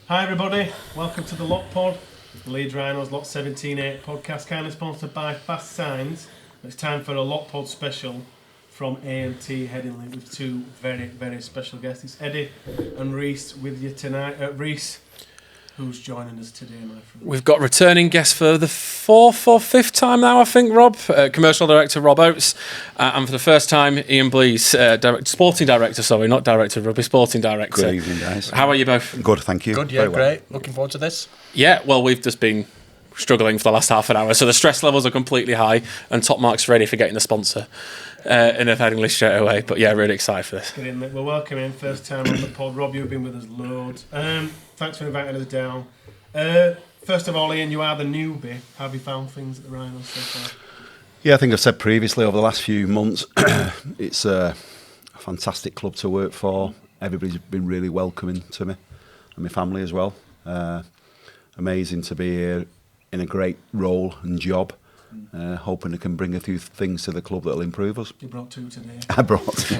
Hi everybody, welcome to the Lot Pod, the Leeds Rhinos Lot 17-8 podcast, kindly sponsored by Fast Signs. It's time for a Lot Pod special from A&T Headingley with two very, very special guests. It's Eddie and Reese with you tonight. Reese, who's joining us today, my friend? We've got returning guest for the fourth or fifth time now, I think, Rob. Commercial director Rob Oates. And for the first time, Ian Blease, sporting director, not director of rugby, sporting director. Good evening, guys. How are you both? Good, thank you. Good, yeah, great. Looking forward to this. Yeah, well, we've just been struggling for the last half an hour, so the stress levels are completely high, and top marks ready for getting the sponsor in the Headingley straight away. But yeah, really excited for this. Get in, we're welcoming first time on the pod. Rob, you've been with us loads. Thanks for inviting us down. First of all, Ian, you are the newbie. How have you found things at the Rhinos so far? Yeah, I think I've said previously over the last few months, it's a fantastic club to work for. Everybody's been really welcoming to me and my family as well. Amazing to be here in a great role and job. Hoping I can bring a few things to the club that'll improve us. You brought two today. I brought two.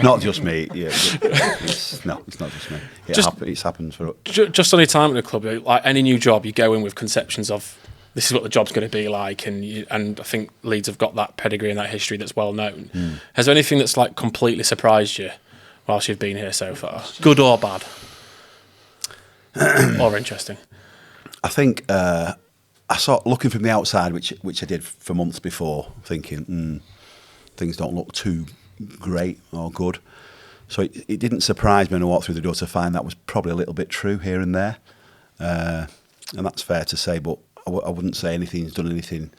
Not just me. Yeah, it's not just me. It's happened for us. Just on your time at the club, like any new job, you go in with conceptions of this is what the job's going to be like, and I think Leeds have got that pedigree and that history that's well known. Has there anything that's like completely surprised you whilst you've been here so far, good or bad, or interesting? I think I saw looking from the outside, which I did for months before, thinking things don't look too great or good. So it didn't surprise me when I walked through the door to find that was probably a little bit true here and there, and that's fair to say. But I wouldn't say anything's done anything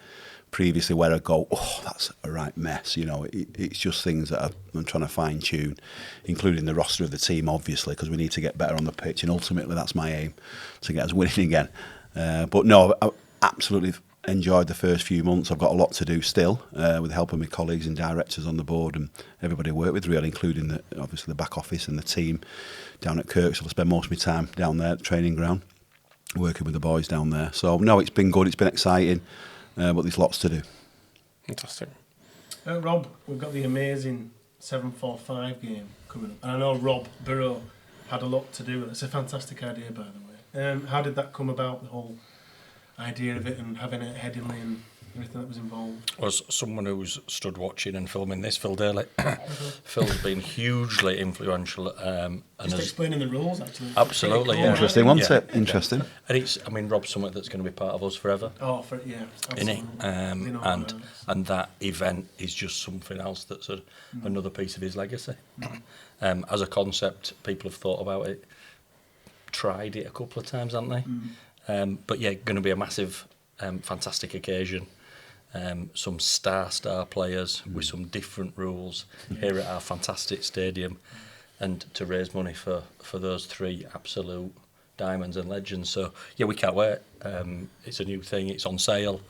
previously where I go, oh, that's a right mess. You know, it's just things that I'm trying to fine tune, including the roster of the team, obviously, because we need to get better on the pitch, and ultimately that's my aim, to get us winning again. But no, I absolutely enjoyed the first few months. I've got a lot to do still, with the help of my colleagues and directors on the board and everybody I work with, really, including obviously the back office and the team down at Kirk's. I'll spend most of my time down there at the training ground, working with the boys down there. So no, it's been good, it's been exciting, but there's lots to do. Fantastic. Rob, we've got the amazing 7-4-5 game coming up. And I know Rob Burrow had a lot to do with it. It's a fantastic idea, by the way. How did that come about, the whole idea of it and having it at Headingley and everything that was involved? Was someone who's stood watching and filming this, Phil Daly. Phil's been hugely influential. Just explaining the rules, actually. Absolutely, Cool, yeah. Interesting, wasn't it? Interesting. And Rob's something that's going to be part of us forever. Oh, yeah, absolutely. Innit? And that event is just something else that's another piece of his legacy. As a concept, people have thought about it, tried it a couple of times, haven't they? But yeah, going to be a massive, fantastic occasion. Some star players with some different rules here at our fantastic stadium, and to raise money for those three absolute diamonds and legends. So yeah, we can't wait. It's a new thing. It's on sale.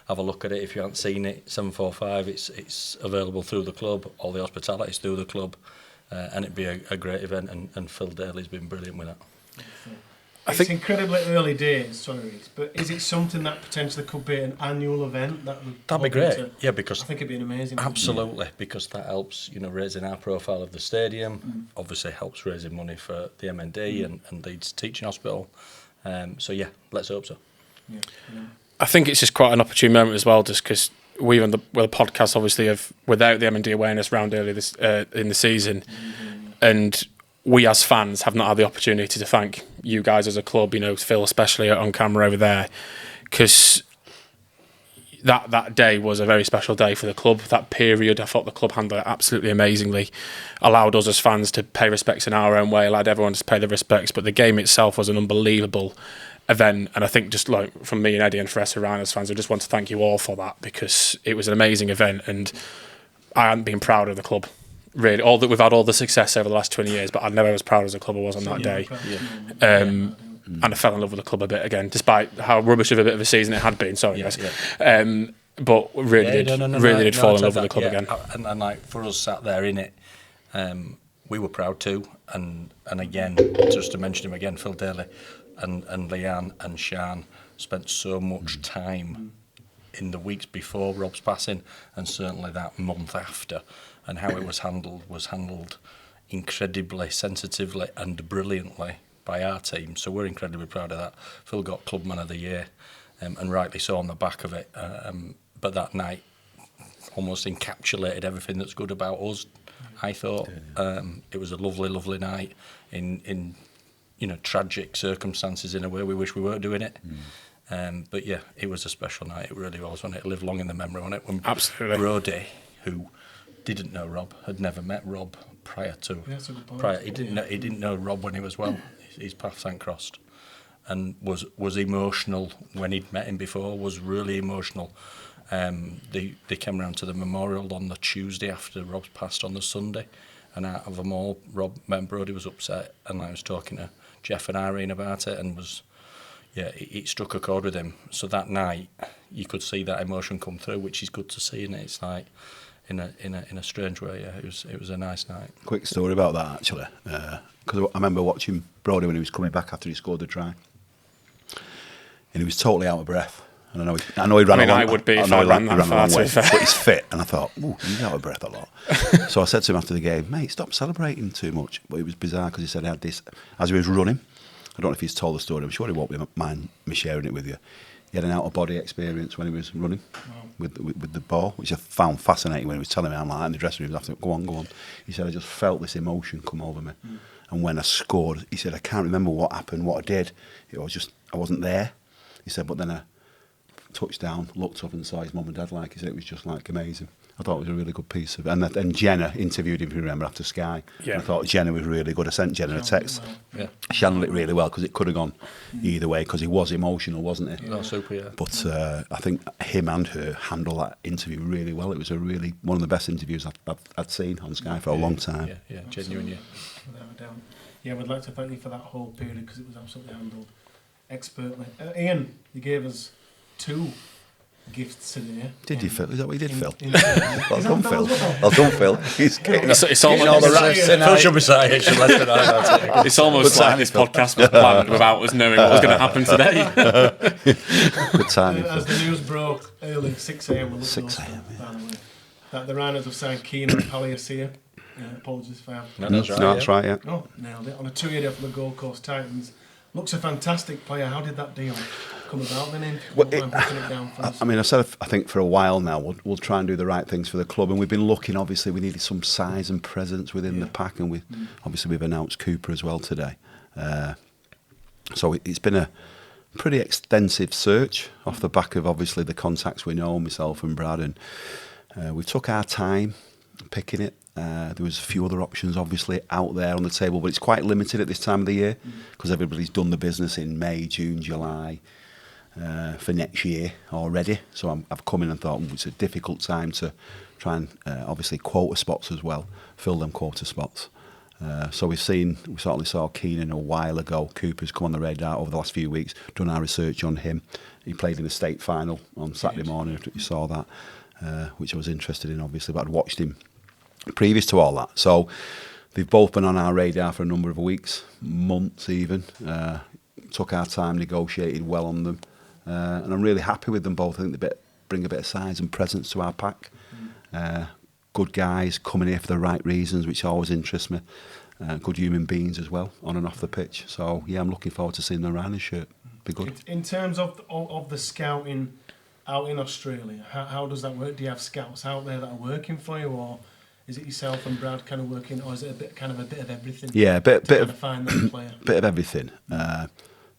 Have a look at it if you haven't seen it. 745. It's available through the club. All the hospitality's through the club, and it'd be a great event. And Phil Daly's been brilliant with that. It's incredibly early days, sorry, but is it something that potentially could be an annual event? That'd be great, yeah, because I think it'd be an amazing. Absolutely, because that helps, raising our profile of the stadium. Obviously, helps raising money for the MND and Leeds Teaching Hospital. So yeah, let's hope so. Yeah. I think it's just quite an opportune moment as well, just because we on the podcast obviously have without the MND awareness round earlier this in the season, and we as fans have not had the opportunity to thank you guys as a club, Phil especially on camera over there, because that day was a very special day for the club. That period, I thought the club handled it absolutely amazingly, allowed us as fans to pay respects in our own way, allowed everyone to pay their respects, but the game itself was an unbelievable event, and I think just like from me and Eddie and for us Rhinos fans, I just want to thank you all for that, because it was an amazing event, and I haven't been proud of the club. Really, we've had all the success over the last 20 years, but I never was proud as a club I was on that day. And I fell in love with the club a bit again, despite how rubbish of a bit of a season it had been. Sorry, guys. But really did fall in love with the club again. And like for us sat there in it, we were proud too. And again, just to mention him again, Phil Daly and Leanne and Sian spent so much time in the weeks before Rob's passing, and certainly that month after. And how it was handled incredibly sensitively and brilliantly by our team, so we're incredibly proud of that. Phil got Club Man of the Year, and rightly so on the back of it. But that night almost encapsulated everything that's good about us. I thought it was a lovely, lovely night in tragic circumstances in a way. We wish we weren't doing it. But yeah, it was a special night. It really was. When it lived long in the memory on it. When Absolutely. Brody, who didn't know Rob, had never met Rob prior to. Yeah, that's a good point. He didn't know Rob when he was well. His paths hadn't crossed, and was emotional when he'd met him before. Was really emotional. They came round to the memorial on the Tuesday after Rob's passed on the Sunday, and out of them all, Rob met Brody was upset, and I was talking to Jeff and Irene about it, and it struck a chord with him. So that night, you could see that emotion come through, which is good to see, and it's like in a strange way. Yeah, it was a nice night. Quick story about that actually, because I remember watching Brody when he was coming back after he scored the try, and he was totally out of breath. And I know he ran. I would be if I ran that far, but he's fit, and I thought, ooh, he's out of breath a lot. So I said to him after the game, mate, stop celebrating too much. But it was bizarre because he said he had this as he was running. I don't know if he's told the story. I'm sure he won't mind me sharing it with you. He had an out of body experience when he was running with the ball, which I found fascinating when he was telling me. I'm like in the dressing room, he was after, go on. He said I just felt this emotion come over me, and when I scored, he said I can't remember what happened, what I did. It was just I wasn't there. He said, but then I touched down, looked up and saw his mum and dad. Like he said, it was just like amazing. I thought it was a really good piece of, and then Jenna interviewed him, if you remember, after Sky. Yeah. I thought Jenna was really good. I sent Jenna a text. Yeah, She handled it really well because it could have gone either way because he was emotional, wasn't he? no, super. Yeah, But I think him and her handled that interview really well. It was one of the best interviews I'd seen on Sky for a long time. Yeah, genuine. Yeah. Without a doubt. Yeah, we'd like to thank you for that whole period because it was absolutely handled expertly. Ian, you gave us 2 gifts today. Did you, Phil? Is that what you did, Phil? Well Well done, Phil. Well done, Phil. He's getting It's all the almost, rest Phil tonight. should be sat here. Should let it out. it's almost like this podcast was planned without us knowing what was going to happen today. Good timing, As Phil. the news broke early, 6 a.m. we're looking 6 up, a.m, by the way, that the Rhinos have signed Keenan and Paliasia. Apologies for No, that's right. No, that's right, yeah. Oh, nailed it. On a 2-year deal from the Gold Coast Titans. Looks a fantastic player. How did that deal come about then? Ian? Well, Mind breaking it down for us? I mean, I've said, I think for a while now, we'll try and do the right things for the club, and we've been looking. Obviously, we needed some size and presence within the pack, and we've announced Cooper as well today. So it's been a pretty extensive search off the back of obviously the contacts we know, myself and Brad, and we took our time picking it. There was a few other options obviously out there on the table, but it's quite limited at this time of the year because everybody's done the business in May, June, July for next year already. So I've come in and thought it's a difficult time to try and obviously quota spots as well, fill them quota spots. So we certainly saw Keenan a while ago. Cooper's come on the radar over the last few weeks, done our research on him. He played in the state final on Saturday morning, if you saw that, which I was interested in obviously, but I'd watched him previous to all that. So they've both been on our radar for a number of weeks, months even. Took our time, negotiated well on them, and I'm really happy with them both. I think they bring a bit of size and presence to our pack. Good guys coming here for the right reasons, which always interests me. Good human beings as well, on and off the pitch. So yeah, I'm looking forward to seeing the Rhinos shirt. Be good. In terms of the scouting out in Australia, how does that work? Do you have scouts out there that are working for you, or is it yourself and Brad kind of working, or is it a bit of everything? Yeah, a bit of find that player. Bit of everything. I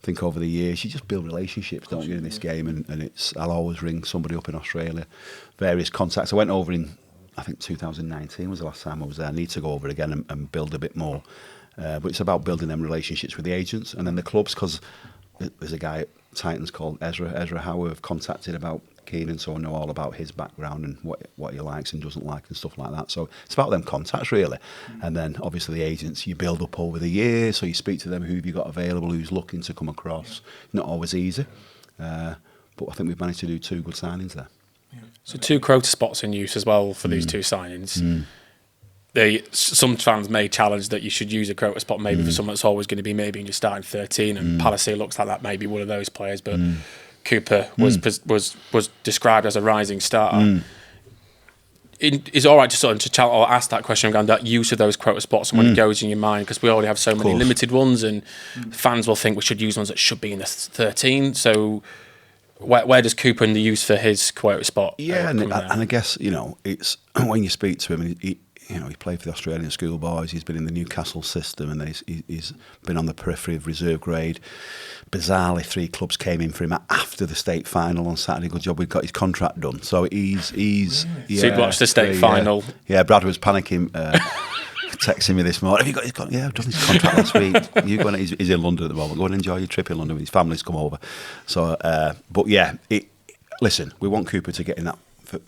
think over the years you just build relationships, don't you, in this game, and I'll always ring somebody up in Australia, various contacts. I went over in, I think 2019 was the last time I was there. I need to go over again and build a bit more. But it's about building them relationships with the agents and then the clubs, because there's a guy at Titans called Ezra Howard, have contacted about Keenan, so I know all about his background and what he likes and doesn't like and stuff like that. So it's about them contacts really. And then obviously the agents you build up over the years, so you speak to them, who have you got available, who's looking to come across. Not always easy, but I think we've managed to do 2 good signings there. So 2 quota spots in use as well for these 2 signings. Some fans may challenge that you should use a quota spot maybe for someone that's always going to be maybe in your starting 13, and Palace looks like that may be one of those players, but Cooper was described as a rising starter. is all right to sort of to or ask that question around that use of those quota spots and when it goes in your mind, because we already have so many limited ones, and fans will think we should use ones that should be in the 13. So where does Cooper and the use for his quota spot? Yeah, and I guess it's when you speak to him, he played for the Australian schoolboys. He's been in the Newcastle system, and he's been on the periphery of reserve grade. Bizarrely, 3 clubs came in for him after the state final on Saturday. Good job, we got his contract done. So he's really? So you'd watch the state final. Yeah, Brad was panicking, texting me this morning. Have you got? Yeah, I've done his contract last week. You go and he's in London at the moment. Go and enjoy your trip in London. His family's come over. So, but yeah, listen, we want Cooper to get in that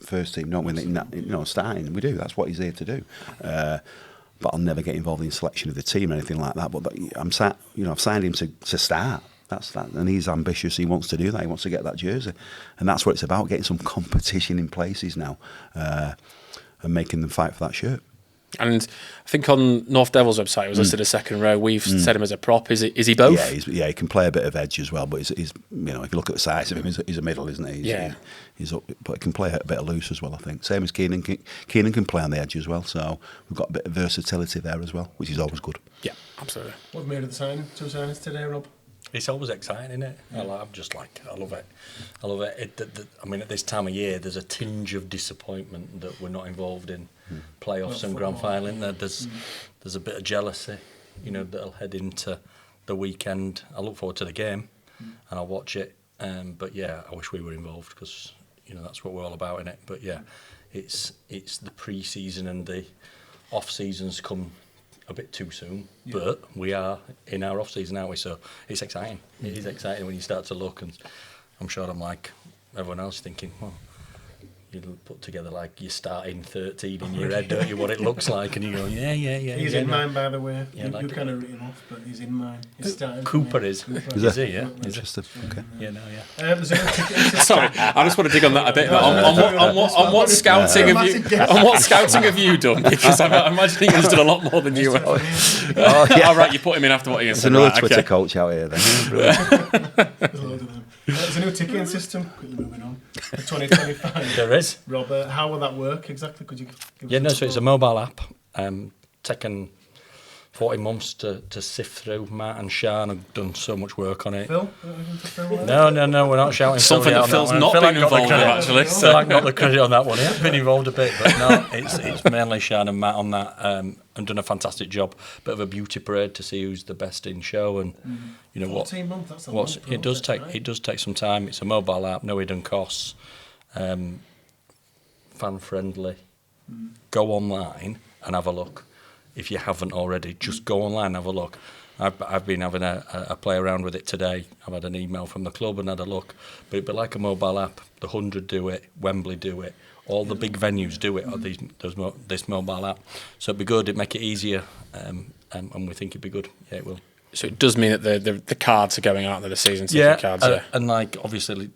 first team, don't we? Starting, we do. That's what he's here to do. But I'll never get involved in selection of the team or anything like that. But I've signed him to start. That's that, and he's ambitious. He wants to do that. He wants to get that jersey, and that's what it's about: getting some competition in places now, and making them fight for that shirt. And I think on North Devils' website, it was listed as second row. We've set him as a prop. Is he both? Yeah, he can play a bit of edge as well. But he's if you look at the size of him, he's a middle, isn't he? He's up, but he can play a bit of loose as well. I think same as Keenan. Keenan can play on the edge as well. So we've got a bit of versatility there as well, which is always good. Yeah, absolutely. What made of the signing? 2 signings today, Rob? It's always exciting, isn't it? Yeah. I love it. I love it. I mean, at this time of year, there's a tinge of disappointment that we're not involved in playoffs and grand final. There's a bit of jealousy, that'll head into the weekend. I look forward to the game, and I'll watch it. But yeah, I wish we were involved because that's what we're all about, innit? But yeah, it's the pre-season and the off-seasons come a bit too soon, but we are in our off season, aren't we? So it's exciting. It is exciting when you start to look, and I'm sure I'm like everyone else thinking, well, you put together like you're starting 13 in your head, don't you? What it looks like, and you go, yeah. He's in mine, by the way. You kind of written off, but he's in mine. He's starting. Cooper is. Is he? Yeah. Interesting. Okay. Yeah. No. Yeah. Sorry, I just want to dig on that a bit. On what scouting have you done? Because I'm imagining he's done a lot more than you have. All right, you put him in after what he There's said. another Twitter coach out here then. There's a load of them. There's a new ticketing system. Quickly moving on. For 2025. There is. Rob, how will that work exactly? Could you give so it's a mobile app. Taken 40 months to sift through. Matt and Sean have done so much work on it. Phil? No, we're not shouting. Something that Phil's not been involved in, actually. So I got the credit on that one. He hasn't been involved a bit, but no, it's mainly Sean and Matt on that, and done a fantastic job. Bit of a beauty parade to see who's the best in show, and 14 months. That's a long process, it does take some time. It's a mobile app, no hidden costs, fan friendly. Go online and have a look. If you haven't already, just go online and have a look. I've been having a play around with it today. I've had an email from the club and had a look. But it'd be like a mobile app. The 100 do it, Wembley do it, all the big venues do it, or this mobile app. So it'd be good, it'd make it easier, and we think it'd be good. Yeah, it will. So it does mean that the cards are going out there, the season ticket cards. And like obviously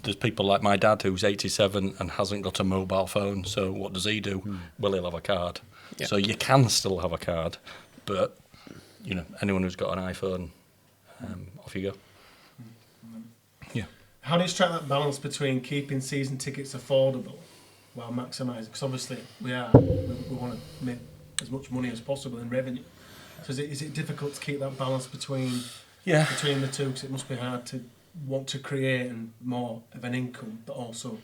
there's people like my dad who's 87 and hasn't got a mobile phone. So what does he do? Well, he'll have a card. Yeah. So you can still have a card, but anyone who's got an iPhone, off you go. Yeah. How do you strike that balance between keeping season tickets affordable while maximising? Because obviously we want to make as much money as possible in revenue. So is it difficult to keep that balance between the two? Because it must be hard to want to create and more of an income, but also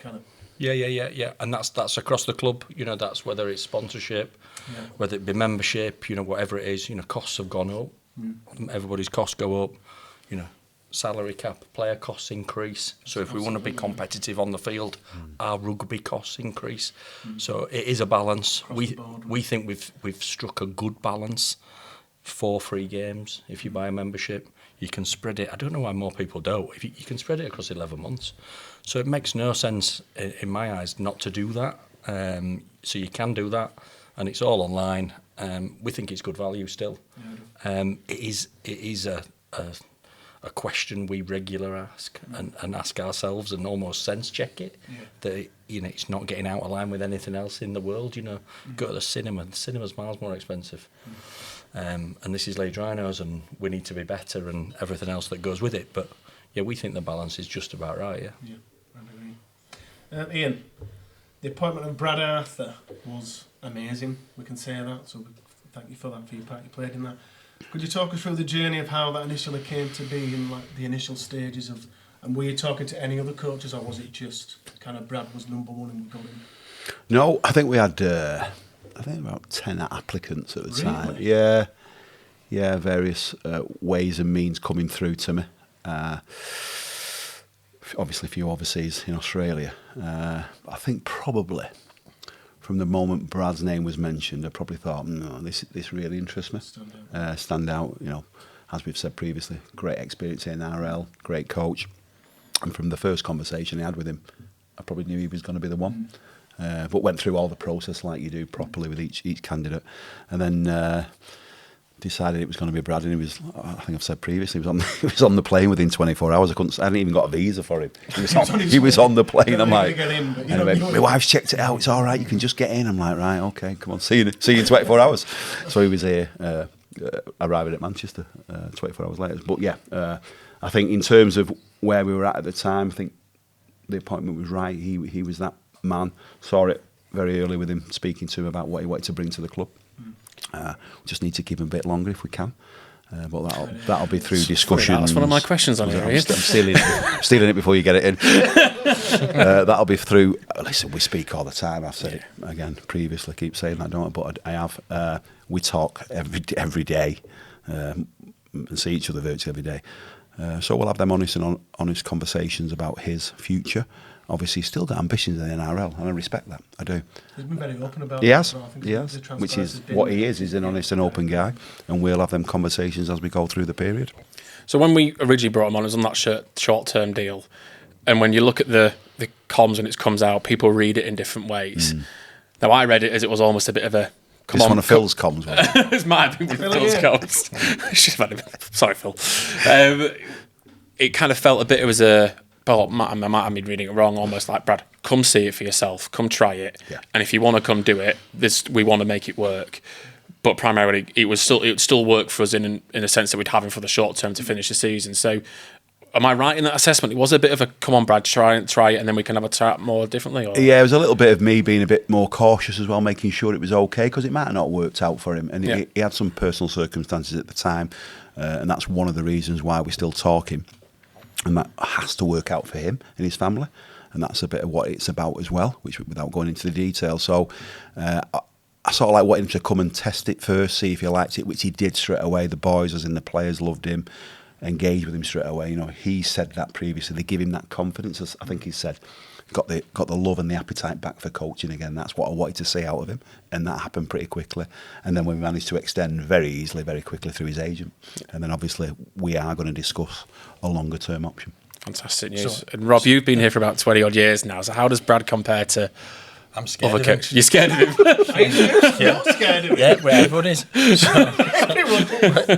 kind of. Yeah. And that's across the club. That's whether it's sponsorship, whether it be membership, whatever it is. Costs have gone up. Everybody's costs go up. Salary cap, player costs increase. So if we want to be competitive on the field, our rugby costs increase. So it is a balance. We think we've struck a good balance. 4 free games if you buy a membership. You can spread it. I don't know why more people don't. If you can spread it across 11 months. So it makes no sense, in my eyes, not to do that. So you can do that, and it's all online. We think it's good value still. It is a question we regularly ask and ask ourselves and almost sense check it. That it's not getting out of line with anything else in the world. Go to the cinema. The cinema's miles more expensive. And this is Leeds Rhinos, and we need to be better and everything else that goes with it. But yeah, we think the balance is just about right. Yeah. I agree. Ian, the appointment of Brad Arthur was amazing. We can say that. So thank you for that, for your part you played in that. Could you talk us through the journey of how that initially came to be in like the initial stages of? And were you talking to any other coaches, or was it just kind of Brad was number one and we got him? No, I think we had about 10 applicants at the time. Really? Yeah, various ways and means coming through to me. Obviously, a few overseas in Australia. I think probably from the moment Brad's name was mentioned, I probably thought, no, this really interests me. Stand out, as we've said previously, great experience in NRL, great coach. And from the first conversation I had with him, I probably knew he was going to be the one. But went through all the process like you do properly with each candidate. And then decided it was going to be Brad, and he was, I think I've said previously, he was on the plane within 24 hours. I hadn't even got a visa for him. He was on the plane. I'm like, anyway, my wife's checked it out. It's all right. You can just get in. I'm like, right, okay, come on, see you in 24 hours. So he was here, arriving at Manchester 24 hours later. But yeah, I think in terms of where we were at the time, I think the appointment was right. He was that man. Saw it very early with him, speaking to him about what he wanted to bring to the club. Just need to keep him a bit longer if we can, but that'll be through discussions. That's one of my questions on here. I'm stealing it before you get it in. That'll be through. Listen, we speak all the time. I've said it again previously. Keep saying that, don't I? But I have. We talk every day and see each other virtually every day. So we'll have them honest conversations about his future. Obviously, he's still got ambitions in the NRL, and I respect that. I do. He's been very open about it. He has, which is what he is. He's an honest and open guy, and we'll have them conversations as we go through the period. So when we originally brought him on, it was on that short-term deal, and when you look at the comms when it comes out, people read it in different ways. Now, I read it as it was almost a bit of a... Come on, one of Phil's comms, wasn't it? It's might have been with Phil's comms. Sorry, Phil. It kind of felt a bit, it was a... But I might have been reading it wrong, almost like, Brad, come see it for yourself, come try it, and if you want to come do it, we want to make it work. But primarily, it would still work for us in a sense that we'd have him for the short term to finish the season. So, am I right in that assessment? It was a bit of a, come on, Brad, try it, and then we can have a chat more differently? Or? Yeah, it was a little bit of me being a bit more cautious as well, making sure it was okay, because it might have not worked out for him, and he had some personal circumstances at the time, and that's one of the reasons why we're still talking. And that has to work out for him and his family. And that's a bit of what it's about as well, which without going into the details. So I sort of like wanted him to come and test it first, see if he liked it, which he did straight away. The boys, as in the players, loved him, engaged with him straight away. He said that previously. They give him that confidence, as I think he said. Got the love and the appetite back for coaching again. That's what I wanted to see out of him, and that happened pretty quickly. And then we managed to extend very easily, very quickly through his agent. And then obviously we are going to discuss a longer term option. Fantastic news. And Rob, you've been here for about 20 odd years now. So how does Brad compare to I'm scared other coaches? You're scared of him? Yeah, scared of him. Yeah, well, everyone is.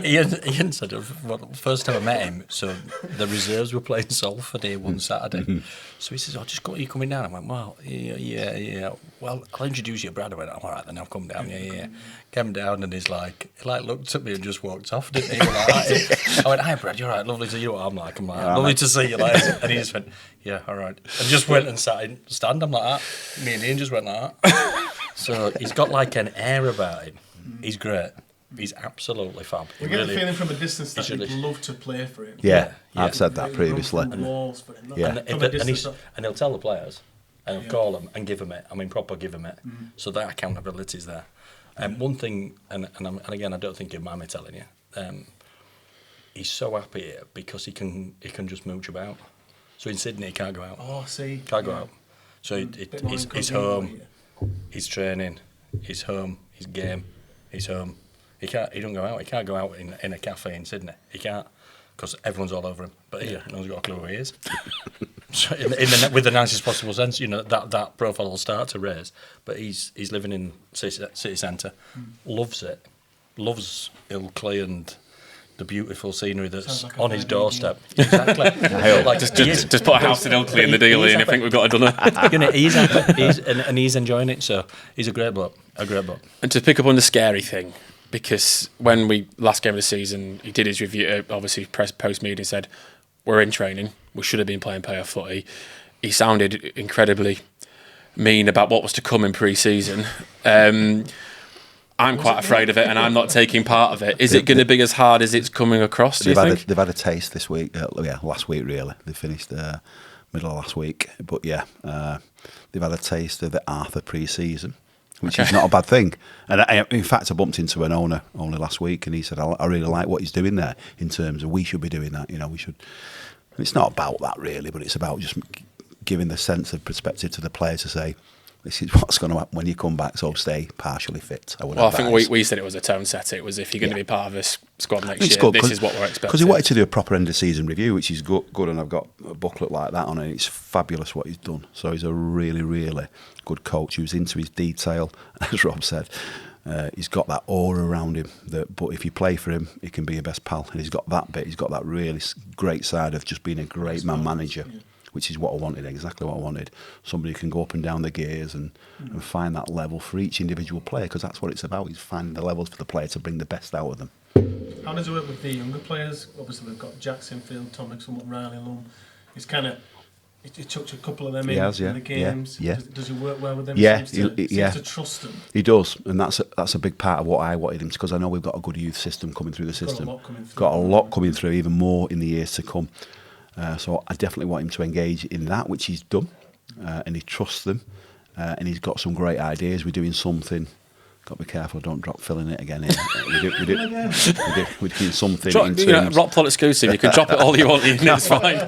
Ian said, first time I met him, so the reserves were playing Salford here one Saturday. So he says, just are you coming down? I went, well, yeah. Well, I'll introduce you to Brad. I went, all right, then I'll come down. Yeah. Came down and he looked at me and just walked off, didn't he? I went, hi, Brad, you're all right, lovely to see you. I'm like, lovely to see you later. And he just went, yeah, all right. And just went and sat in stand. I'm like that. Me and Ian just went like that. So he's got like an air about him. He's great. He's absolutely fab. You get the feeling from a distance that he'd love to play for him. Yeah. I've said that previously. And he'll tell the players, and he'll call them and give them it. I mean, proper give them it. So that accountability's there. One thing, and again, I don't think you'd mind me telling you, he's so happy here because he can just mooch about. So in Sydney, he can't go out. Oh, see. Can't go out. So he's home, he's training, he's home, he's game, he's home. He don't go out. He can't go out in a cafe in Sydney. He can't because everyone's all over him. But here, no one's got a clue who he is. So with the nicest possible sense, that profile will start to raise. But he's living in city centre, loves it, loves Ilkley and the beautiful scenery that's like on his doorstep. Exactly. just put a house in Ilkley in the deal, and I think we've got it done. He's happy, and he's enjoying it. So he's a great bloke. And to pick up on the scary thing, because when we last game of the season, he did his review, obviously post media, said we're in training. We should have been playing player footy. He sounded incredibly mean about what was to come in pre-season. I'm quite afraid of it, and I'm not taking part of it. Is it going to be as hard as it's coming across, do you think? They've had a taste this week. Last week, really. They finished middle of last week. But, they've had a taste of the Arthur pre-season, which is not a bad thing. And in fact, I bumped into an owner only last week, and he said, I really like what he's doing there in terms of we should be doing that. We should. And it's not about that, really, but it's about just giving the sense of perspective to the players to say, this is what's going to happen when you come back, so stay partially fit. I think we said it was a tone setter. It was, if you're going to be part of this squad next year, good, this is what we're expecting. Because he wanted to do a proper end of season review, which is good, and I've got a booklet like that on it. It's fabulous what he's done. So he's a really, really good coach who's into his detail. As Rob said, he's got that aura around him. But if you play for him, he can be your best pal. And he's got that bit. He's got that really great side of just being a great man manager. Yeah. Which is what I wanted, exactly what I wanted. Somebody who can go up and down the gears and find that level for each individual player, because that's what it's about, is finding the levels for the player to bring the best out of them. How does it work with the younger players? Obviously, we've got Jackson, Phil, Tomic, somewhat Riley, Lum. It's kind of, he took a couple of them in the games. Yeah. Does he work well with them? Yeah, seems to trust them. He does, and that's a big part of what I wanted him, because I know we've got a good youth system coming through the system. Got a lot coming through, even more in the years to come. So I definitely want him to engage in that, which he's done, and he trusts them, and he's got some great ideas. We're doing something. Got to be careful, don't drop Phil in it again. We're doing something. Rock plot exclusive. You can drop it all you want. It's fine.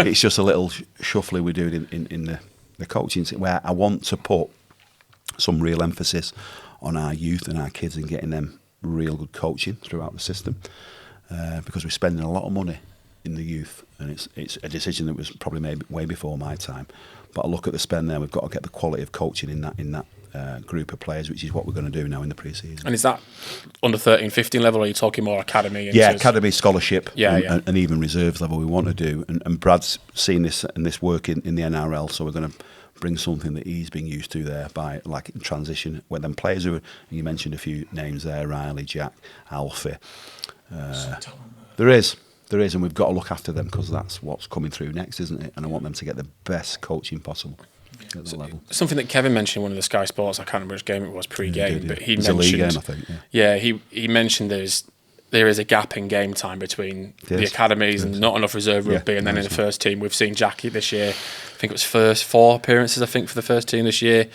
It's just a little shuffling we're doing in the coaching, where I want to put some real emphasis on our youth and our kids and getting them real good coaching throughout the system, because we're spending a lot of money in the youth, and it's a decision that was probably made way before my time. But I look at the spend there. We've got to get the quality of coaching in that group of players, which is what we're going to do now in the pre-season. And is that under 13, 15 level, or are you talking more academy? Academy, scholarship, and even reserves level we want to do. And Brad's seen this and this work in the NRL, so we're going to bring something that he's been used to there by transition. When them players who you mentioned a few names there, Riley, Jack, Alfie. There is, and we've got to look after them, because that's what's coming through next, isn't it? And I want them to get the best coaching possible at the level. Something that Kevin mentioned in one of the Sky Sports, I can't remember which game it was pre-game, but he mentioned... It was a league game, I think. Yeah, he mentioned there is a gap in game time between the academies and not enough reserve rugby, and then in the first team. We've seen Jackie this year, I think it was first 4 appearances, for the first team this year.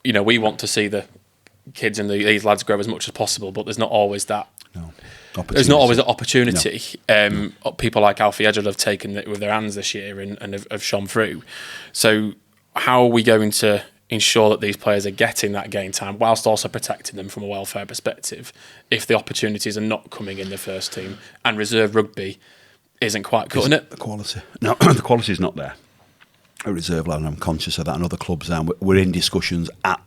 We want to see the kids and these lads grow as much as possible, but there's not always that... No. There's not always an opportunity. No. People like Alfie Edgell have taken it with their hands this year and have shone through. So how are we going to ensure that these players are getting that game time whilst also protecting them from a welfare perspective if the opportunities are not coming in the first team and reserve rugby isn't quite cutting it? The quality. No, the quality is not there at reserve level, and I'm conscious of that, and other clubs are. We're in discussions at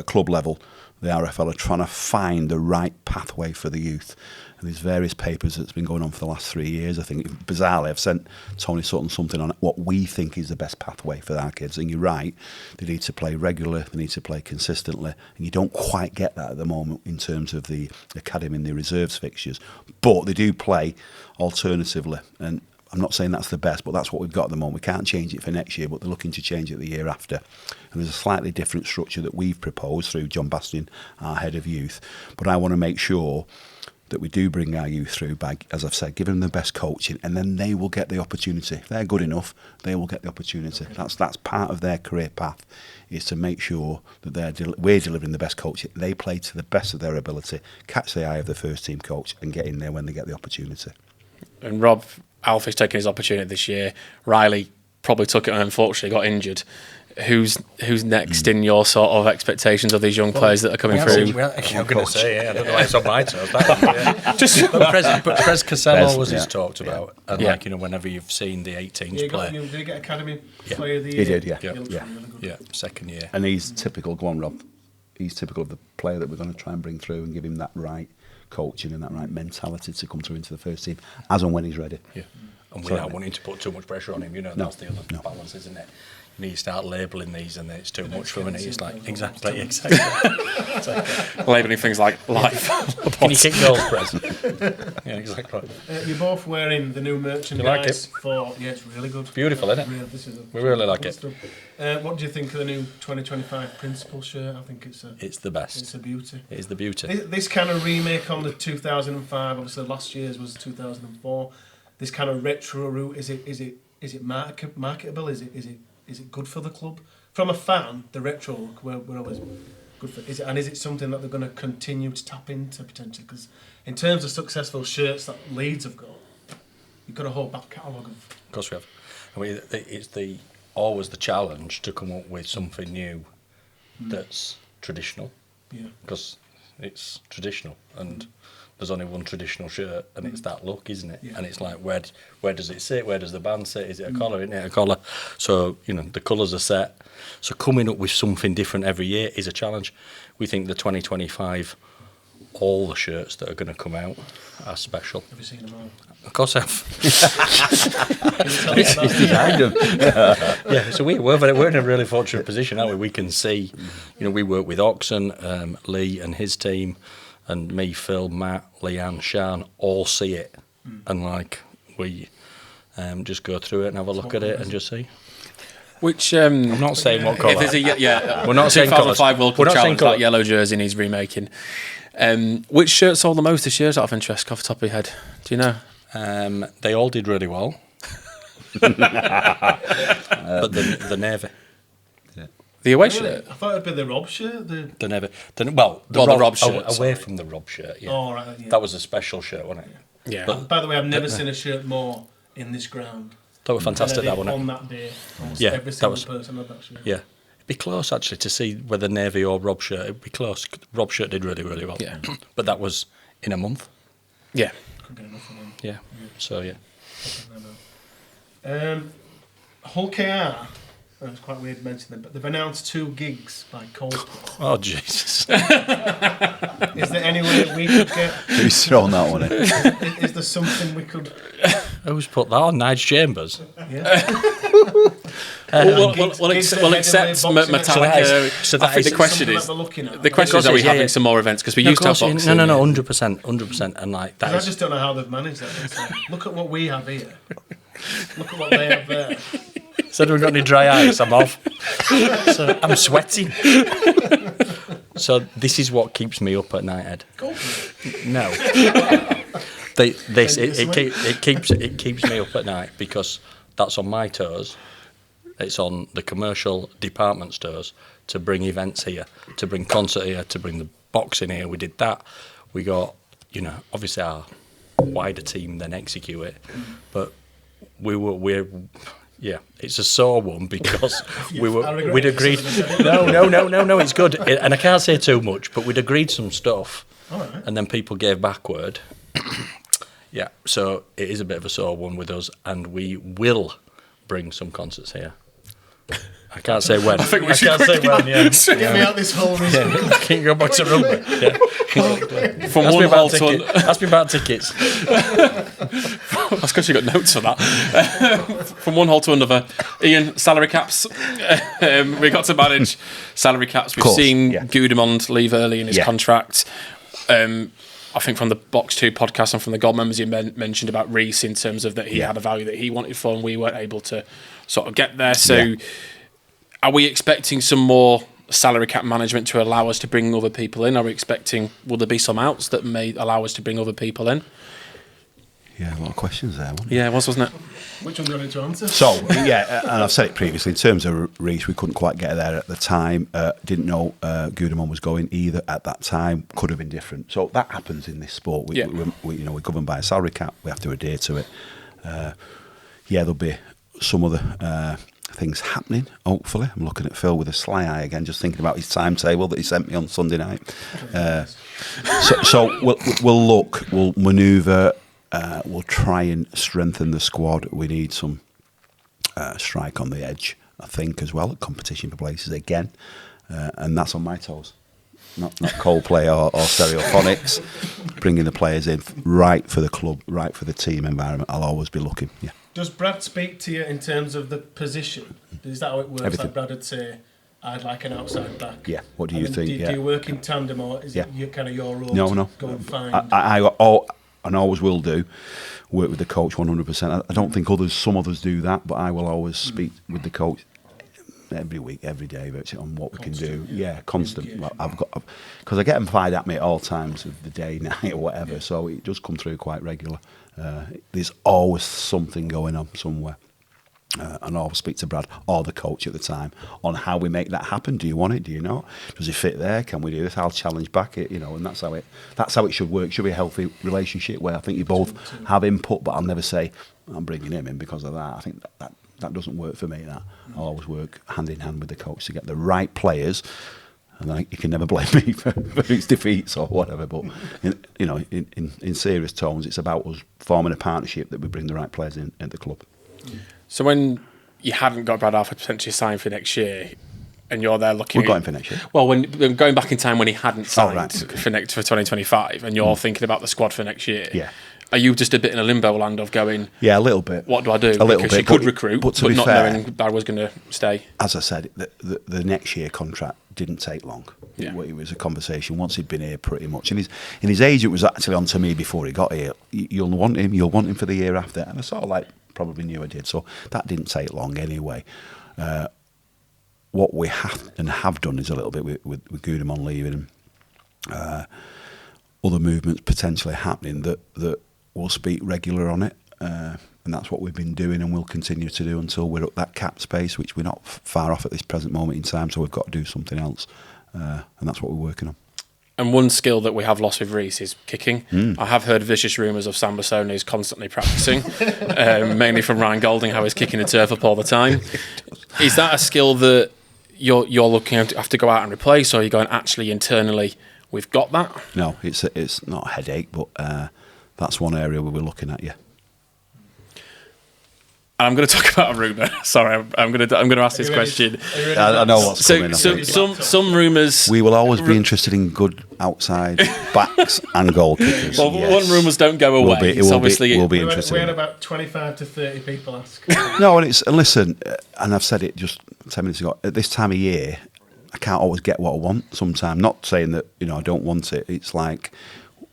club level. The RFL are trying to find the right pathway for the youth. And there's various papers that's been going on for the last 3 years. I think, bizarrely, I've sent Tony Sutton something on what we think is the best pathway for our kids. And you're right, they need to play regularly, they need to play consistently. And you don't quite get that at the moment in terms of the academy and the reserves fixtures. But they do play alternatively. And I'm not saying that's the best, but that's what we've got at the moment. We can't change it for next year, but they're looking to change it the year after. And there's a slightly different structure that we've proposed through John Bastian, our head of youth. But I want to make sure that we do bring our youth through by, as I've said, giving them the best coaching, and then they will get the opportunity. If they're good enough, they will get the opportunity. That's part of their career path, is to make sure that we're delivering the best coaching. They play to the best of their ability, catch the eye of the first team coach, and get in there when they get the opportunity. And Rob, Alfie's taking his opportunity this year. Riley probably took it and unfortunately got injured. Who's next in your sort of expectations of these young players that are coming through? I'm going to say, I don't know why it's on my toes. But Prez Casello was his talked about, and whenever you've seen the 18s play, did he get academy player of the year? He did, yeah, second year. And he's typical. Go on, Rob. He's typical of the player that we're going to try and bring through and give him that right coaching and that right mentality to come through into the first team as and when he's ready. Yeah. and without wanting to put too much pressure on him. That's the other balance, isn't it? You start labelling these, and it's too much for him. And it's like exactly. Labelling things like life. Can you kick goals, Prez? Yeah, exactly. You're both wearing the new merchandise it's really good. Beautiful, isn't it? We really like it. What do you think of the new 2025 Principal shirt? I think it's the best. It's a beauty. It is the beauty. This kind of remake on the 2005. Obviously, last year's was 2004. This kind of retro route. Is it marketable? Is it good for the club? From a fan, the retro look, we're always good for. Is it something that they're going to continue to tap into potentially? Because in terms of successful shirts that Leeds have got, you've got a whole back catalogue of. Of course we have. I mean, it's always the challenge to come up with something new that's traditional. Yeah. Because it's traditional, and there's only one traditional shirt, and it's that look, isn't it? Yeah. And it's like, where does it sit? Where does the band sit? Is it a collar? Isn't it a collar? So, the colours are set. So coming up with something different every year is a challenge. We think the 2025, all the shirts that are going to come out are special. Have you seen them all? Of course I have. He's designed them. Yeah, so we're in a really fortunate position, aren't we? We can see, we work with Oxen, Lee and his team, and me, Phil, Matt, Leanne, Sian, all see it, and we just go through it and have a look at it and just see. Which I'm not saying what colour. If there's we're not saying 2005 World Cup challenge, colour. that yellow jersey needs remaking. Which shirt sold the most this year, out of interest, off the top of your head? Do you know? They all did really well, but the navy. The away shirt? I thought it'd be the Rob shirt. The navy. The Rob shirt. Away from the Rob shirt. Yeah. Oh, right, yeah. That was a special shirt, wasn't it? Yeah. By the way, I've never seen a shirt more in this ground. That was fantastic. That one. On that day, almost Yeah, every that single was- person had that shirt. Yeah. It'd be close actually to see whether navy or Rob shirt. It'd be close. Rob shirt did really, really well. Yeah. But that was in a month. Yeah. Couldn't get enough of them. Yeah. So yeah. Hull KR. It's quite weird mentioning them, but they've announced 2 gigs by Coldplay. Oh Jesus. Is there any way we could get? Who's thrown that one in? Is there something we could? Who's put that on? Nige Chambers. Yeah. We'll accept Metallica. So that I think is the question something is, that we're looking at. the question is, are we Yeah, having yeah. some more events? Because we used to have boxing. No, 100%, and like that I is. just don't know how they've managed that. It's like, look at what we have here. Look at what they have there. Said we've got any dry eyes. I'm off. So I'm sweating. So this is what keeps me up at night, Ed. Coldplay. No. It keeps me up at night because that's on my toes. It's on the commercial department stores to bring events here, to bring concert here, to bring the boxing here. We did that. We got, obviously our wider team then execute it, but we're. Yeah, it's a sore one because we'd agreed. No, it's good, and I can't say too much, but we'd agreed some stuff, and then people gave back word. Yeah, so it is a bit of a sore one with us, and we will bring some concerts here. I can't say when. I think we should can't say when. Yeah, Get me out this hole. Can you go back to rugby? Yeah. From one hole to another. Ask me about tickets. That's because you got notes for that. From one hole to another. Ian, salary caps. We got to manage salary caps. We've seen Gudemond leave early in his contract. I think from the Box 2 podcast and from the Gold members you mentioned about Reece in terms of that he had a value that he wanted for and we weren't able to sort of get there. So are we expecting some more salary cap management to allow us to bring other people in? Are we expecting, will there be some outs that may allow us to bring other people in? Yeah, a lot of questions there. Yeah, it was, wasn't it? Which one do you want to answer? So, and I've said it previously, in terms of Reece, we couldn't quite get there at the time. Didn't know Gudemond was going either at that time. Could have been different. So that happens in this sport. We're governed by a salary cap. We have to adhere to it. There'll be some other things happening, hopefully. I'm looking at Phil with a sly eye again, just thinking about his timetable that he sent me on Sunday night. So we'll look, we'll manoeuvre, we'll try and strengthen the squad. We need some strike on the edge, I think, as well, at competition for places again. And that's on my toes. not Coldplay or Stereophonics. Bringing the players in right for the club, right for the team environment. I'll always be looking. Yeah. Does Brad speak to you in terms of the position? Is that how it works? Everything. Like Brad would say, I'd like an outside back. Yeah. What do you think? Do you work in tandem, or is it kind of your role? No. Go and find. I always will do. Work with the coach 100%. I don't think some others do that, but I will always speak with the coach every week, every day, virtually, on what we can do. Yeah, constant. Well, because I get them fired at me at all times of the day, night, or whatever. So it does come through quite regular. There's always something going on somewhere. And I'll speak to Brad or the coach at the time on how we make that happen. Do you want it? Do you not? Does it fit there? Can we do this? I'll challenge back it, and that's how it should work. It should be a healthy relationship where I think you both have input, but I'll never say I'm bringing him in because of that. I think that doesn't work for me. That I'll always work hand in hand with the coach to get the right players. And then you can never blame me for its defeats or whatever. But in serious tones, it's about us forming a partnership that we bring the right players in at the club. So when you hadn't got Brad Alford potentially signed for next year, and you're there looking, we're going for next year. Well, when going back in time when he hadn't signed Okay. for 2025, and you're thinking about the squad for next year, Yeah. Are you just a bit in a limbo land of going? Yeah, a little bit. What do I do? A little because bit. you could recruit, but but be not fair, knowing Brad was going to stay. As I said, the next year contract didn't take long. Yeah. It was a conversation once he'd been here, pretty much. And his agent was actually on to me before he got here. You'll want him for the year after. And I sort of probably knew I did. So that didn't take long anyway. What we have done is a little bit with Goodham leaving and other movements potentially happening that we'll speak regular on it. And that's what we've been doing and we'll continue to do until we're at that cap space, which we're not far off at this present moment in time. So we've got to do something else. And that's what we're working on. And one skill that we have lost with Reece is kicking. I have heard vicious rumours of Sam Bassoni's constantly practising, mainly from Ryan Golding, how he's kicking the turf up all the time. Is that a skill that you're looking to have to go out and replace, or are you going, actually, internally, we've got that? No, it's not a headache, but that's one area we were looking at, yeah. And I'm going to talk about a rumour. Sorry, I'm going to ask this question. I know what's coming. Some rumours. We will always be interested in good outside backs and goal kickers. Well, yes. one rumours don't go away. We'll be interested. We had about 25 to 30 people ask. No, and listen, and I've said it just 10 minutes ago. At this time of year, I can't always get what I want. Sometimes, not saying that I don't want it. It's like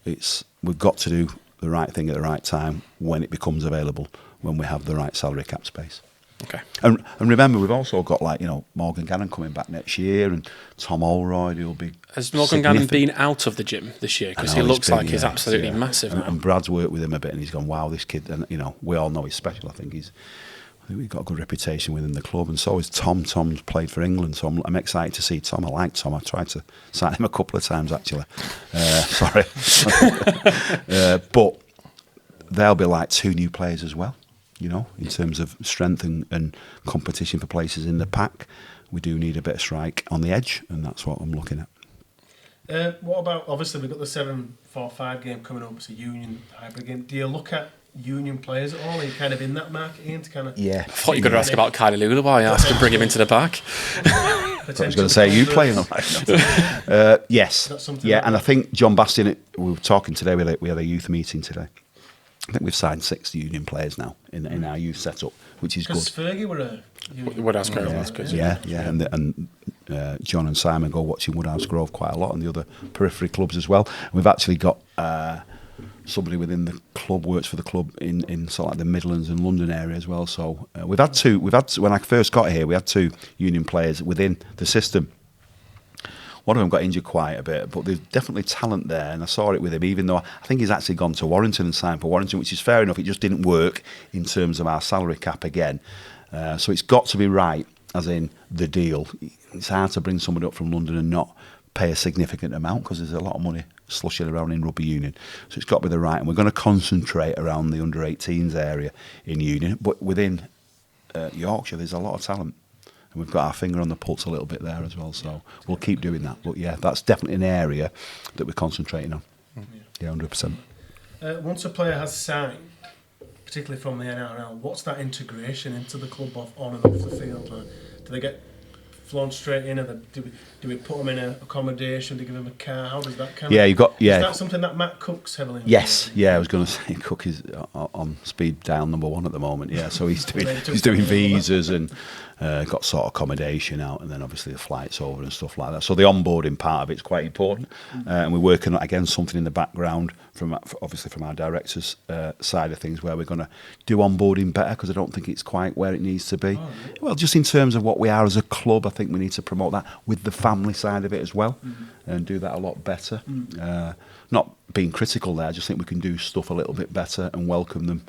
we've got to do the right thing at the right time when it becomes available. When we have the right salary cap space. Okay. And remember, we've also got Morgan Gannon coming back next year and Tom Olroyd, who'll be. Has Morgan Gannon been out of the gym this year? Because he looks like he's absolutely massive now. And Brad's worked with him a bit and he's gone, wow, this kid, and we all know he's special. I think we've got a good reputation within the club, and so is Tom. Tom's played for England, so I'm excited to see Tom. I like Tom. I tried to sign him a couple of times, actually. Sorry. But there'll be 2 new players as well. In terms of strength and competition for places in the pack, we do need a bit of strike on the edge, and that's what I'm looking at. What about, obviously, we've got the 7-4-5 game coming up, it's a Union hybrid game. Do you look at Union players at all? Are you kind of in that market, Ian, to kind of... Yeah. I thought you were going to ask about Kylie Lula while you asked to bring him into the back. I was going to say, you playing them? Yes. Yeah, and I think John Bastian, we were talking today, we had a youth meeting today. I think we've signed 6 Union players now in our youth setup, which is good. Because Fergie were a Union. Woodhouse Grove, that's good. Yeah. And John and Simon go watching Woodhouse Grove quite a lot, and the other periphery clubs as well. We've actually got somebody within the club works for the club in sort of the Midlands and London area as well. So we've had when I first got here, we had 2 Union players within the system. One of them got injured quite a bit, but there's definitely talent there, and I saw it with him, even though I think he's actually gone to Warrington and signed for Warrington, which is fair enough. It just didn't work in terms of our salary cap again. So it's got to be right, as in the deal. It's hard to bring somebody up from London and not pay a significant amount because there's a lot of money slushing around in rugby union. So it's got to be the right, and we're going to concentrate around the under-18s area in union. But within Yorkshire, there's a lot of talent. And we've got our finger on the pulse a little bit there as well, so we'll keep doing that. But yeah, that's definitely an area that we're concentrating on. Yeah, 100%. Once a player has signed, particularly from the NRL, what's that integration into the club on and off the field? Do they get flown straight in, and do we put them in a accommodation? Do we give them a car? How does that kind Yeah, of... you've got... Yeah. Is that something that Matt Cook's heavily involved Yes, in? yeah, I was going to say Cook is on speed dial number 1 at the moment. Yeah, so he's doing visas and got sort of accommodation out, and then obviously the flights over and stuff like that. So the onboarding part of it's quite important, and we're working on, again, something in the background from our directors' side of things, where we're going to do onboarding better, because I don't think it's quite where it needs to be. Well, just in terms of what we are as a club, I think we need to promote that with the family side of it as well, and do that a lot better. Not being critical there, I just think we can do stuff a little bit better and welcome them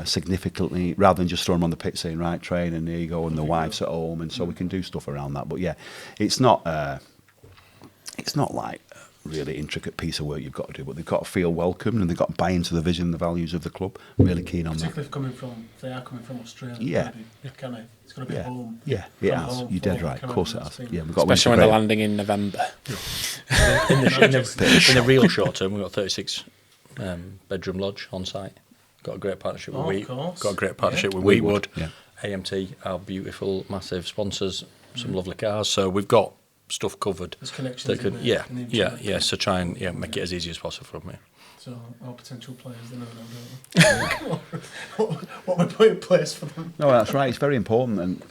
significantly, rather than just throw them on the pitch saying, right, train, and there you go, and the wife's at home, and so we can do stuff around that. But yeah, it's not like a really intricate piece of work you've got to do, but they've got to feel welcomed, and they've got to buy into the vision and the values of the club. I'm really keen on that. Particularly if they are coming from Australia. Yeah. It's going to be home. Yeah, it has. You're dead right. Of course it has. Yeah, we've got Especially when they're landing in November. In the real short term, we've got 36 bedroom lodge on site. Got a great partnership with Wheatwood. Yeah. AMT, our beautiful, massive sponsors, some lovely cars. So we've got stuff covered. There's connections. That could, in yeah. the So try and make it as easy as possible from here. So our potential players, they never know, don't they? what we put in place for them. No, that's right. It's very important, and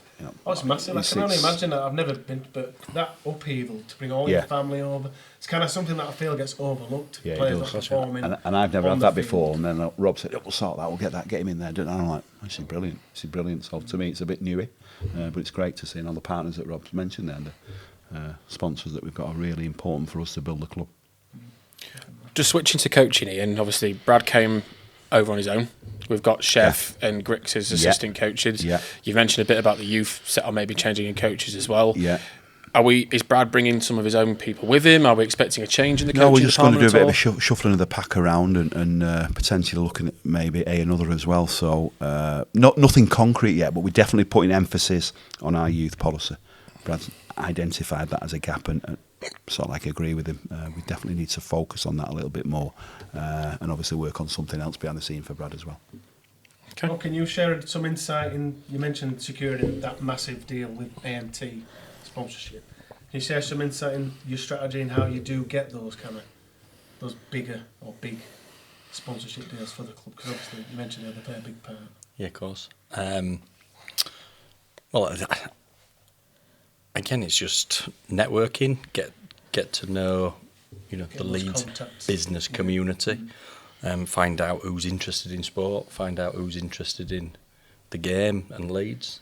It's massive. I can only imagine that. I've never been, but that upheaval to bring all your family over, it's kind of something that I feel gets overlooked. Yeah, players it does. not performing. And I've never on had the that field. before. And then Rob said, "We'll sort that. We'll get him in there." And I'm like, "This is brilliant. This is brilliant." So to me, it's a bit newy, but it's great to see. And all the partners that Rob's mentioned there, and the sponsors that we've got, are really important for us to build the club. Just switching to coaching, Ian, obviously Brad came over on his own. We've got Chef and Grix as assistant coaches. Yeah. You mentioned a bit about the youth set on maybe changing in coaches as well. Yeah. Is Brad bringing some of his own people with him? Are we expecting a change in the coaching No, we're just going to do a bit of department a shuffling of the pack around, and potentially looking at maybe another as well. So nothing concrete yet, but we're definitely putting emphasis on our youth policy. Brad's identified that as a gap, and sort of agree with him. We definitely need to focus on that a little bit more, and obviously work on something else behind the scene for Brad as well. Okay. Well, can you share some insight in? You mentioned securing that massive deal with AMT sponsorship. Can you share some insight in your strategy and how you do get those big sponsorship deals for the club? Because obviously you mentioned they play a big part. Yeah, of course. Well, again, it's just networking. Get to know, the Leeds business community. Find out who's interested in sport. Find out who's interested in the game and Leeds.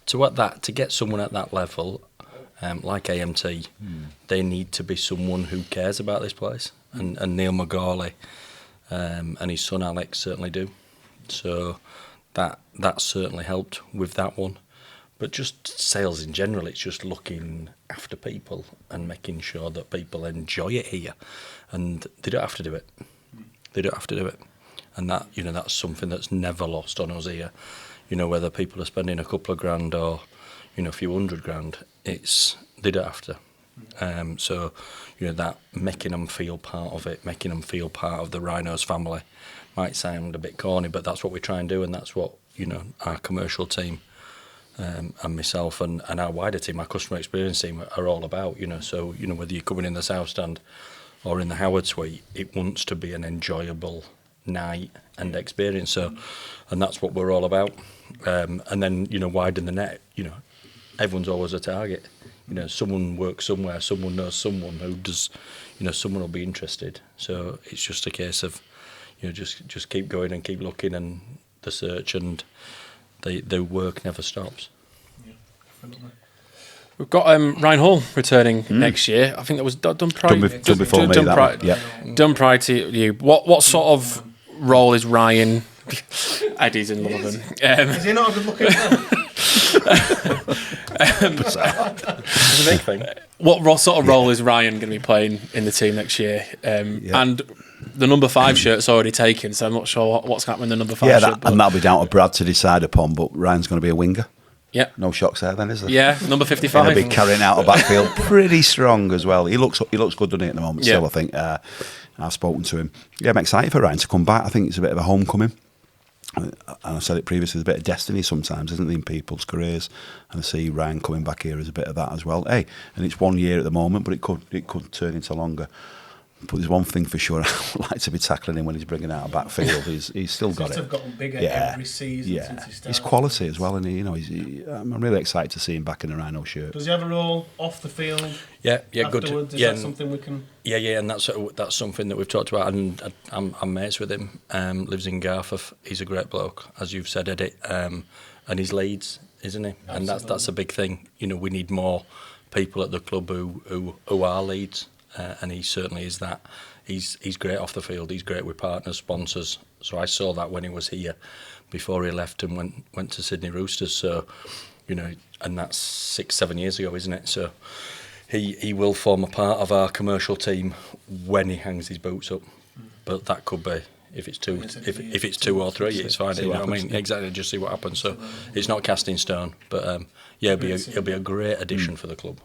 To get someone at that level, like AMT, they need to be someone who cares about this place. And Neil McGawley and his son Alex certainly do. So that certainly helped with that one. But just sales in general, it's just looking after people and making sure that people enjoy it here. And they don't have to do it. They don't have to do it. And that, that's something that's never lost on us here. Whether people are spending a couple of grand or, a few $100,000, they don't have to. So, that making them feel part of it, making them feel part of the Rhinos family might sound a bit corny, but that's what we try and do, and that's what, our commercial team and myself and our wider team, our customer experience team, are all about. So, whether you're coming in the South Stand or in the Howard Suite, it wants to be an enjoyable night and experience. So, and that's what we're all about. And then, widen the net. Everyone's always a target. Someone works somewhere, someone knows someone who does, someone will be interested. So it's just a case of, just keep going and keep looking, and the search and the work never stops. Yeah, definitely. We've got Ryan Hall returning next year. I think that was done prior. Done before me, that one. Yeah. Done prior to you. What sort of role is Ryan? Eddie's in love with him. Is he not a good looking man? It's a big thing. What sort of role is Ryan going to be playing in the team next year? And the number 5 shirt's already taken, so I'm not sure what's happening with the number 5 shirt. And that'll be down to Brad to decide upon, but Ryan's going to be a winger. Yeah. No shocks there then, is there? Yeah, number 55. He'll be carrying out a backfield pretty strong as well. He looks good, doesn't he, at the moment? Yeah. Still, I think. I've spoken to him. Yeah, I'm excited for Ryan to come back. I think it's a bit of a homecoming. and I said it previously, there's a bit of destiny sometimes, isn't there, in people's careers? And I see Ryan coming back here as a bit of that as well. Hey, and it's 1 year at the moment, but it could turn into longer. But there's one thing for sure, I would like to be tackling him when he's bringing out a backfield. He's still got it. Gotten bigger every season since he started. He's quality as well, and I'm really excited to see him back in the Rhino shirt. Does he have a role off the field? Yeah, afterwards? good. Is that something we can? Yeah, and that's something that we've talked about, and I'm mates with him. Lives in Garforth. He's a great bloke, as you've said, Eddie. And he's Leeds, isn't he? Absolutely. And that's a big thing. We need more people at the club who are Leeds. And he certainly is that. He's great off the field. He's great with partners, sponsors. So I saw that when he was here, before he left and went to Sydney Roosters. So, and that's 6-7 years ago, isn't it? So he will form a part of our commercial team when he hangs his boots up. But that could be if it's two, if it's 2 or 3, it's fine. You know what I mean? Exactly. Just see what happens. So it's not cast in stone. But he'll be a great addition for the club.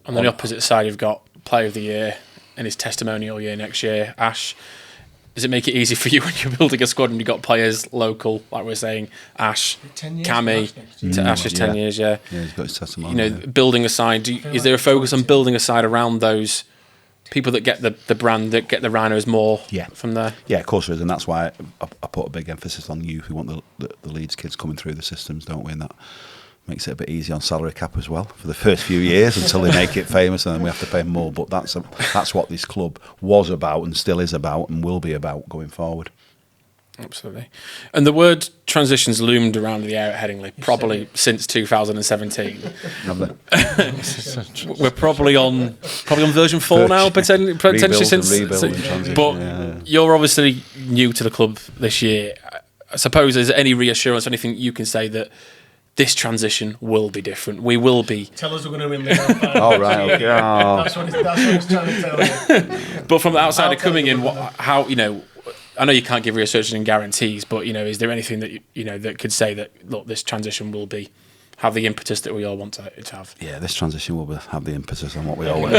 On the opposite side, you've got Player of the Year and his testimonial year next year, Ash. Does it make it easy for you when you're building a squad and you've got players local, like we're saying, Ash, 10 years Cammy, Ash is 10 years, Yeah, he's got his testimonial. Building a side, is there a focus on building a side around those people that get the brand, that get the Rhinos more from there? Yeah, of course there is, and that's why I put a big emphasis on youth. We want the Leeds kids coming through the systems, don't we? And that makes it a bit easy on salary cap as well for the first few years until they make it famous, and then we have to pay more. But that's what this club was about and still is about and will be about going forward. Absolutely. And the word transitions loomed around the air at Headingley probably since 2017. We're probably on version 4 now, potentially since. But you're obviously new to the club this year. I suppose, is there any reassurance, anything you can say that this transition will be different? We will be. Tell us we're going to win the Grand Final. Oh, right, okay. Oh. That's what he's trying to tell you. But from the outsider coming in, how I know you can't give reassurance and guarantees, but is there anything that that could say that, look, this transition will have the impetus that we all want it to have? Yeah, this transition will have the impetus on what we all want.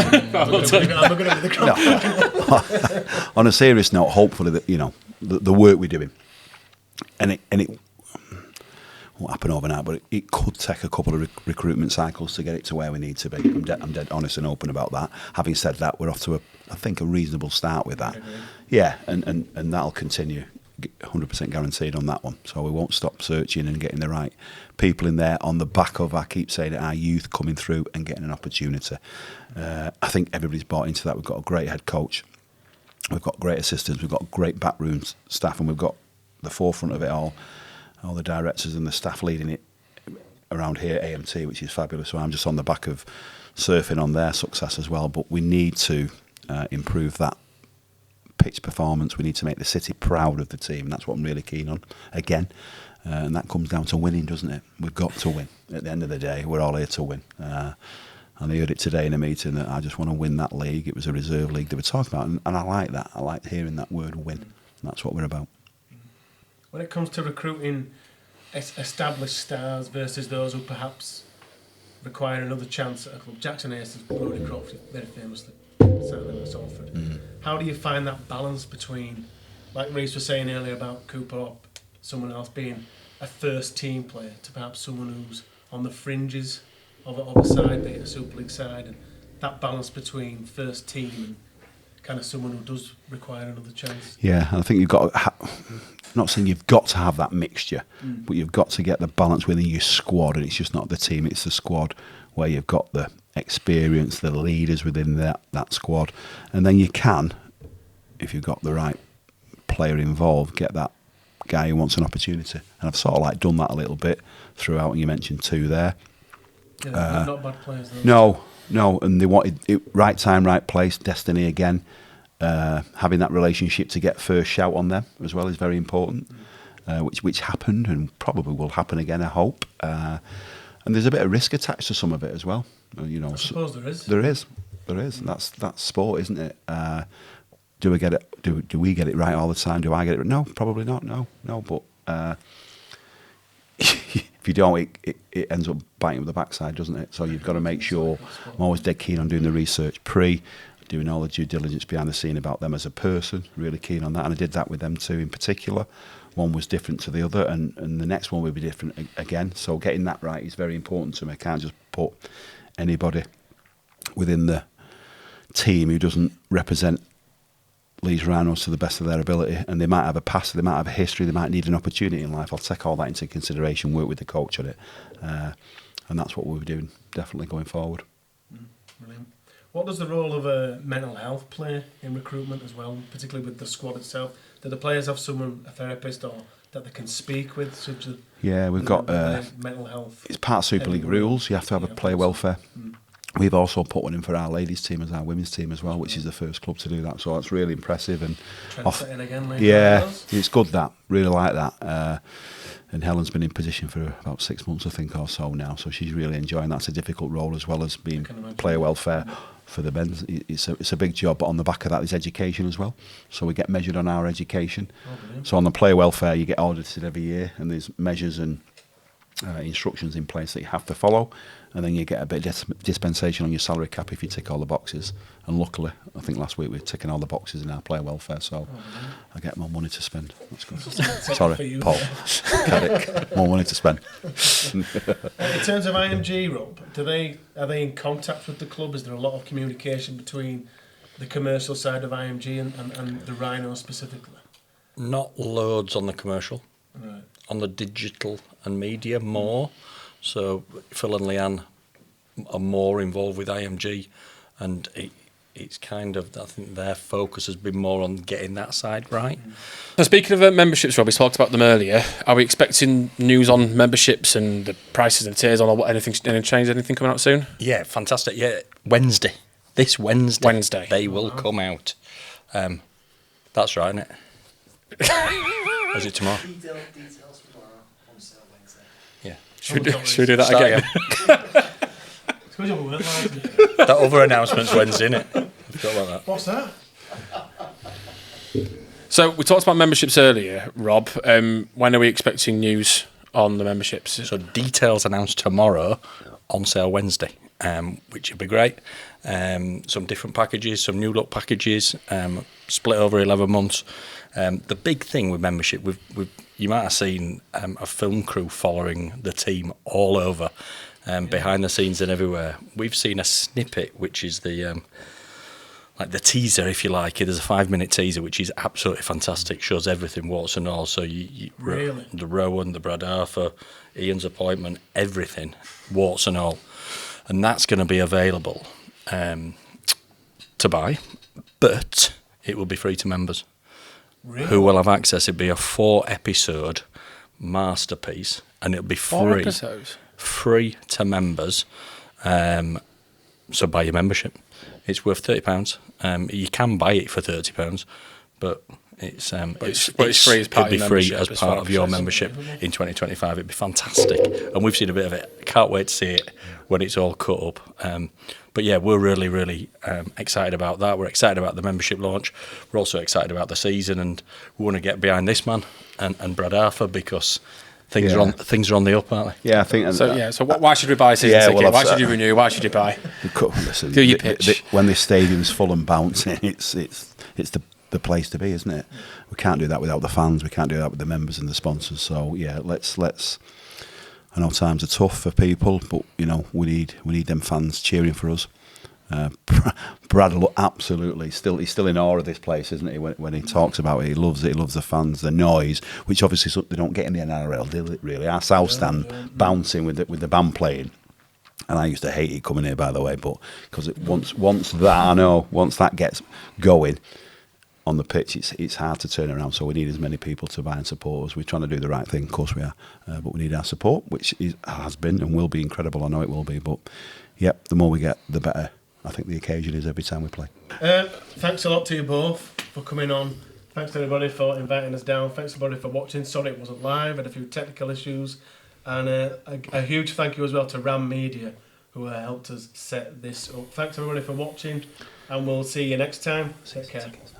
On a serious note, hopefully that the work we're doing, and it won't happen overnight, but it could take a couple of recruitment cycles to get it to where we need to be. I'm dead honest and open about that. Having said that, we're off to I think a reasonable start with that. Yeah, and that'll continue, 100% guaranteed on that one. So we won't stop searching and getting the right people in there on the back of, I keep saying it, our youth coming through and getting an opportunity. I think everybody's bought into that. We've got a great head coach. We've got great assistants. We've got great backroom staff, and we've got the forefront of it all the directors and the staff leading it around here, AMT, which is fabulous. So I'm just on the back of surfing on their success as well. But we need to improve that pitch performance. We need to make the city proud of the team. That's what I'm really keen on, again. And that comes down to winning, doesn't it? We've got to win. At the end of the day, we're all here to win. And I heard it today in a meeting that I just want to win that league. It was a reserve league they were talking about, and I like that. I like hearing that word win. And that's what we're about. When it comes to recruiting established stars versus those who perhaps require another chance at a club, Jackson Ace has Brody Croft very famously certainly at Salford. How do you find that balance between, like Reece was saying earlier about Cooper or someone else being a first team player, to perhaps someone who's on the fringes of a side, be it a Super League side, and that balance between first team and kind of someone who does require another chance? Yeah, I think you've got to not saying you've got to have that mixture, but you've got to get the balance within your squad, and it's just not the team, it's the squad where you've got the experience, the leaders within that squad, and then you can, if you've got the right player involved, get that guy who wants an opportunity. And I've sort of like done that a little bit throughout, and you mentioned 2 there. Yeah, not bad players though. No, and they wanted it, right time, right place, destiny again. Having that relationship to get first shout on them as well is very important, which happened and probably will happen again, I hope. And there's a bit of risk attached to some of it as well. I suppose there is. There is. And that's sport, isn't it? Do we get it? Do we get it right all the time? Do I get it right? No, probably not. No. But if you don't, it ends up biting with the backside, doesn't it? So you've got to make sure. I'm always dead keen on doing the research doing all the due diligence behind the scene about them as a person. Really keen on that, and I did that with them too in particular. one was different to the other, and the next one will be different again. So getting that right is very important to me. I can't just put anybody within the team who doesn't represent Leeds Rhinos to the best of their ability, and they might have a past, they might have a history, they might need an opportunity in life. I'll take all that into consideration, work with the coach on it, and that's what we'll be doing definitely going forward. Brilliant. What does the role of mental health play in recruitment as well, particularly with the squad itself? Do the players have someone, a therapist, or that they can speak with? Such as we've got mental health. It's part of Super League rules. You have to have a player welfare. We've also put one in for our ladies team as our women's team as well, which is the first club to do that. So it's really impressive. And it's good that, really like that. And Helen's been in position for about 6 months, I think, or so now. So she's really enjoying that. It's a difficult role as well as being player welfare for the men's. It's a big job, but on the back of that is education as well. So we get measured on our education. So on the player welfare, you get audited every year, and there's measures and instructions in place that you have to follow, and then you get a bit of dispensation on your salary cap if you tick all the boxes. And luckily, I think last week we were ticking all the boxes in our player welfare, so I get more money to spend. That's good. Sorry, Paul. More money to spend. In terms of IMG, Rob, are they in contact with the club? Is there a lot of communication between the commercial side of IMG and the Rhinos specifically? Not loads on the commercial. Right. On the digital and media, more. So Phil and Leanne are more involved with IMG, and it's kind of, I think their focus has been more on getting that side right. So speaking of memberships, Rob, we talked about them earlier. Are we expecting news on memberships and the prices and tiers on anything change? Anything coming out soon? Yeah, fantastic. Yeah, Wednesday. This Wednesday. They will come out. That's right, isn't it? Is it tomorrow? Details tomorrow on sale Wednesday. Yeah. Should we do that again? That other announcement's Wednesday, isn't it? I forgot about that. What's that? So we talked about memberships earlier, Rob. When are we expecting news on the memberships? So details announced tomorrow, on sale Wednesday, which would be great. Some different packages, some new look packages, split over 11 months. The big thing with membership, you might have seen a film crew following the team all over, behind the scenes and everywhere. We've seen a snippet, which is the like the teaser, if you like. There's a 5-minute teaser, which is absolutely fantastic. Shows everything, warts and all. So Really? The Rowan, the Brad Arthur, Ian's appointment, everything, warts and all. And that's going to be available to buy, but it will be free to members. Really? Who will have access. It'll be a 4-episode masterpiece, and it'll be free. 4 episodes? Free to members. So buy your membership. It's worth £30. You can buy it for £30, but it's free as part it'll be of your free membership as part of your membership in 2025. It'd be fantastic, and we've seen a bit of it. Can't wait to see it when it's all cut up. But yeah, we're really, really excited about that. We're excited about the membership launch. We're also excited about the season, and we want to get behind this man and Brad Arthur, because things are on the up, aren't they? Yeah, I think. So why should we buy a season ticket? Why should you renew? Why should you buy? Listen, Do your pitch. when this stadium's full and bouncing, it's the place to be, isn't it? We can't do that without the fans. We can't do that with the members and the sponsors. So yeah, let's. I know times are tough for people, but we need them fans cheering for us. Brad, absolutely, he's still in awe of this place, isn't he? When he talks about it, he loves it. He loves the fans, the noise, which obviously they don't get in the NRL, do they, really? Our south stand bouncing with the band playing, and I used to hate it coming here, by the way, but because once that gets going on the pitch, it's hard to turn around. So we need as many people to buy and support us. We're trying to do the right thing, of course we are, but we need our support, which has been and will be incredible. I know it will be, but yep, the more we get, the better. I think the occasion is every time we play. Thanks a lot to you both for coming on. Thanks to everybody for inviting us down. Thanks everybody for watching. Sorry it wasn't live, had a few technical issues. And a huge thank you as well to Ram Media, who helped us set this up. Thanks everybody for watching, and we'll see you next time. Take care.